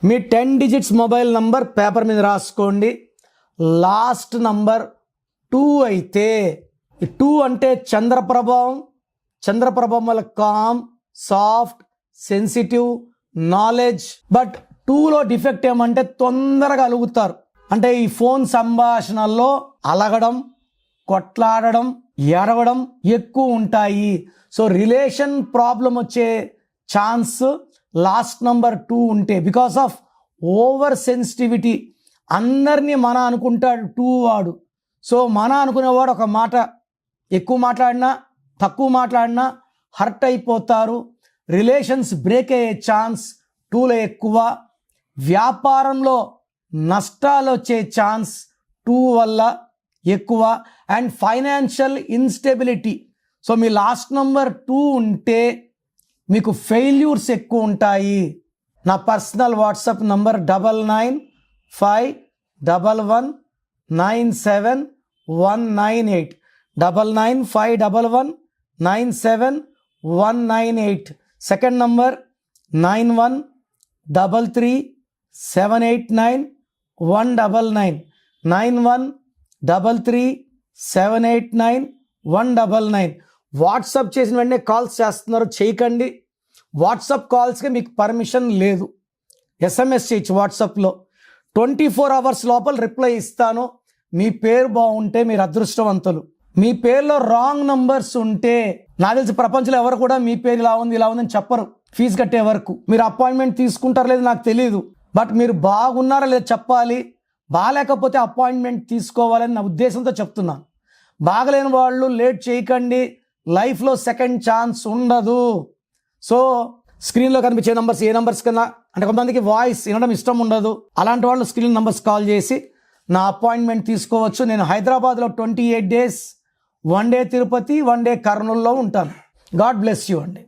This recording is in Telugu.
మీ 10 డిజిట్స్ మొబైల్ నంబర్ పేపర్ మీద రాసుకోండి. లాస్ట్ నంబర్ 2 అయితే, 2 అంటే చంద్రప్రభం. చంద్రప్రభం వల్ల calm, soft, sensitive, knowledge. But 2లో డిఫెక్ట్ ఏమంటే తొందరగా అలుగుతారు. అంటే ఈ ఫోన్ సంభాషణల్లో అలగడం, కొట్లాడడం, ఎడవడం ఎక్కువ ఉంటాయి. సో రిలేషన్ ప్రాబ్లం వచ్చే ఛాన్స్ లాస్ట్ నంబర్ 2 ఉంటే, బికాస్ ఆఫ్ ఓవర్ సెన్సిటివిటీ. అందరినీ మన అనుకుంటాడు 2 వాడు. సో మన అనుకునేవాడు ఒక మాట ఎక్కువ మాట్లాడినా తక్కువ మాట్లాడినా హర్ట్ అయిపోతారు. రిలేషన్స్ బ్రేక్ అయ్యే ఛాన్స్ 2లో ఎక్కువ. వ్యాపారంలో నష్టాలు వచ్చే ఛాన్స్ 2 వల్ల ఎక్కువ. And financial instability. So me last number 2 ఉంటే మీకు ఫెయిల్యూర్స్ ఎక్కువ ఉంటాయి. నా personal WhatsApp number 9951197198 9951197198. Second number 9133789199 9133789199. WhatsApp చేసిన వెంటనే కాల్స్ చేస్తున్నారు, చేయకండి. వాట్సాప్ కాల్స్కి మీకు పర్మిషన్ లేదు. ఎస్ఎంఎస్ చేయొచ్చు వాట్సాప్లో. 24 అవర్స్ లోపల రిప్లై ఇస్తాను. మీ పేరు బాగుంటే మీరు అదృష్టవంతులు. మీ పేరులో రాంగ్ నంబర్స్ ఉంటే, నాకు తెలిసి ప్రపంచంలో ఎవరు కూడా మీ పేరు ఇలా ఉంది ఇలా ఉందని చెప్పరు ఫీజు కట్టే వరకు. మీరు అపాయింట్మెంట్ తీసుకుంటారో లేదు నాకు తెలియదు, బట్ మీరు బాగున్నారా లేదా చెప్పాలి. బాగాలేకపోతే అపాయింట్మెంట్ తీసుకోవాలని నా ఉద్దేశంతో చెప్తున్నాను. బాగలేని వాళ్ళు లేట్ చేయకండి. లైఫ్లో సెకండ్ ఛాన్స్ ఉండదు. సో స్క్రీన్లో కనిపించే నంబర్స్ ఏ నంబర్స్ కన్నా, అంటే కొంతమందికి వాయిస్ వినడం ఇష్టం ఉండదు, అలాంటి వాళ్ళు స్క్రీన్ నంబర్స్ కాల్ చేసి నా అపాయింట్మెంట్ తీసుకోవచ్చు. నేను హైదరాబాద్లో 28 days, 1 day తిరుపతి, 1 day కర్నూలులో ఉంటాను. గాడ్ బ్లెస్ యూ అండి.